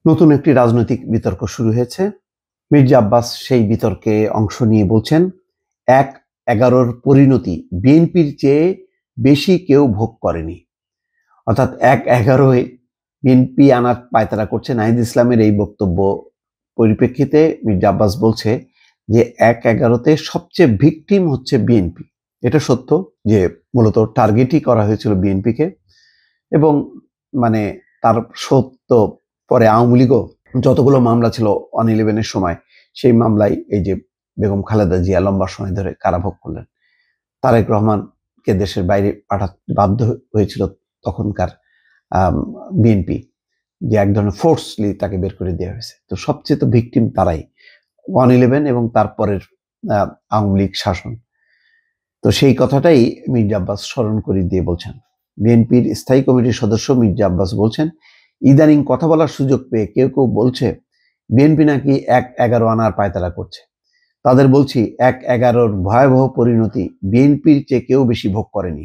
নতুন একটি রাজনৈতিক বিতর্ক শুরু হয়েছে। মির্জা আব্বাস সেই বিতর্কে অংশ নিয়ে বলছেন, ১-১১-র পরিণতি বিএনপির চেয়ে বেশি কেউ ভোগ করেনি। অর্থাৎ ১-১১-য় বিএনপি আনার পায়তারা করছে। নাহিদ ইসলামের এই বক্তব্য পরিপ্রেক্ষিতে মির্জা আব্বাস বলছে যে ১-১১-তে সবচেয়ে ভিকটিম হচ্ছে বিএনপি। এটা সত্য যে মূলত টার্গেটই করা হয়েছিল বিএনপিকে, এবং মানে তার সত্য পরে আওয়ামী লীগও যতগুলো মামলা ছিল 1-11-এর সময়, সেই মামলায় এই যে বেগম খালেদা জিয়া লম্বা সময় ধরে কারাভোগ করলেন। তারেক রহমানকে দেশের বাইরে পাঠাতে বাধ্য হয়েছিল তখনকার বিএনপি, যে এক ধরনের ফোর্সলি তাকে বের করে দেওয়া হয়েছে। তো সবচেয়ে তো ভিকটিম তারাই, 1-11 এবং তারপরের আওয়ামী লীগ শাসন। তো সেই কথাটাই মির্জা আব্বাস স্মরণ করে দিয়ে বলছেন। বিএনপির স্থায়ী কমিটির সদস্য মির্জা আব্বাস বলছেন, ইদানিং কথা বলার সুযোগ পেয়ে কেউ কেউ বলছে বিএনপি নাকি ১-১১ আনার পায়তারা করছে। তাদের বলছি, ১-১১-র ভয়াবহ পরিণতি বিএনপির চেয়ে কেউ বেশি ভোগ করেনি।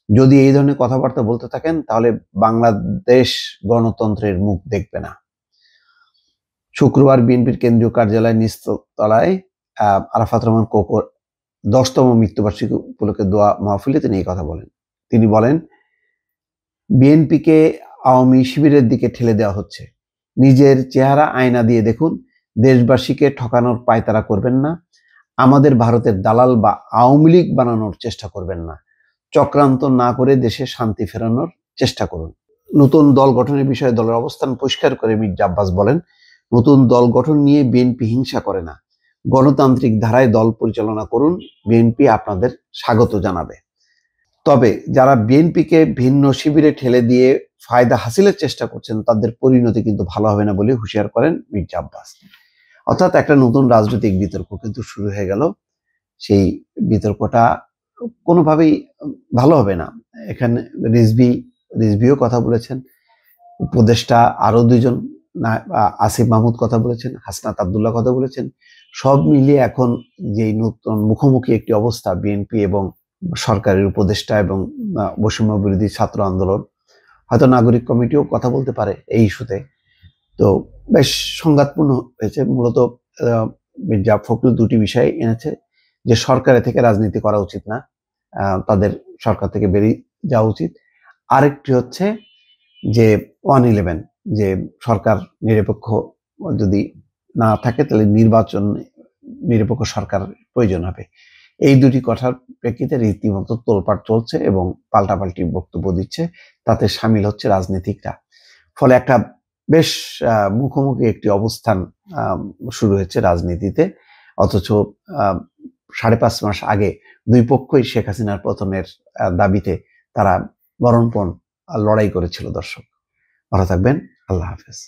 যদি এই ধরনের কথাবার্তা বলতে থাকেন তাহলে বাংলাদেশ গণতন্ত্রের মুখ দেখবে না। শুক্রবার বিএনপির কেন্দ্রীয় কার্যালয়ের নিচতলায় আরাফাত রহমান কোকোর ১০তম মৃত্যুবার্ষিকী উপলক্ষে দোয়া মাহফিলে তিনি এই কথা বলেন। তিনি বলেন, বিএনপিকে আওয়ামী শিবিরের দিকে ঠেলে দেওয়া হচ্ছে। নিজের চেহারা আয়না দিয়ে দেখুন, দেশবাসীকে ঠকানোর পায়তারা করবেন না। আমাদের ভারতের দালাল বা আওয়ামী লীগ বানানোর চেষ্টা করবেন না। চক্রান্ত না করে দেশে শান্তি ফেরানোর চেষ্টা করুন। নতুন দল গঠনের বিষয়ে দলের অবস্থান পরিষ্কার করে মির্জা আব্বাস বলেন, নতুন দল গঠন নিয়ে বিএনপি হিংসা করে না। গণতান্ত্রিক ধারায় দল পরিচালনা করুন, বিএনপি আপনাদের স্বাগত জানাবে। তবে যারা বিএনপিকে ভিন্ন শিবিরে ঠেলে দিয়ে ফায়দা হাসিলের চেষ্টা করছেন তাদের পরিণতি কিন্তু ভালো হবে না বলে হুঁশিয়ার করেন মির্জা আব্বাস। অর্থাৎ একটা নতুন রাজনৈতিক বিতর্ক কিন্তু শুরু হয়ে গেল। সেই বিতর্কটা কোনোভাবেই ভালো হবে না। এখানে রিজভিও কথা বলেছেন, উপদেষ্টা আরো দুইজন আসিফ মাহমুদ কথা বলেছেন, হাসনাত আব্দুল্লাহ কথা বলেছেন। সব মিলিয়ে এখন যে নতুন মুখোমুখি একটি অবস্থা বিএনপি এবং সরকারের উপদেষ্টা এবং বৈষম্য বিরোধী ছাত্র আন্দোলন, হয়তো নাগরিক কমিটিও কথা বলতে পারে এই ইস্যুতে। তো বেশ সংঘাতপূর্ণ হয়েছে। মূলত মির্জা ফখরুল দুটি বিষয় এনেছে, যে সরকারের থেকে রাজনীতি করা উচিত না, তাদের সরকার থেকে বেরিয়ে যাওয়া উচিত। আরেকটি হচ্ছে যে 1-11, যে সরকার নিরপেক্ষ যদি না থাকে তাহলে নিরপেক্ষ সরকার প্রয়োজন হবে। এই দুটি কথার প্রেক্ষিতে রীতিমতো তোলপাড় চলছে এবং পাল্টাপাল্টি বক্তব্য দিচ্ছে, তাতে সামিল হচ্ছে রাজনীতিকরা। ফলে একটা বেশ মুখোমুখি একটি অবস্থান শুরু হয়েছে রাজনীতিতে। অথচ 5.5 মাস আগে দুই পক্ষই শেখ হাসিনার পতনের দাবিতে তারা মরণপণ লড়াই করেছিল। দর্শক ভালো থাকবেন, আল্লাহ হাফেজ।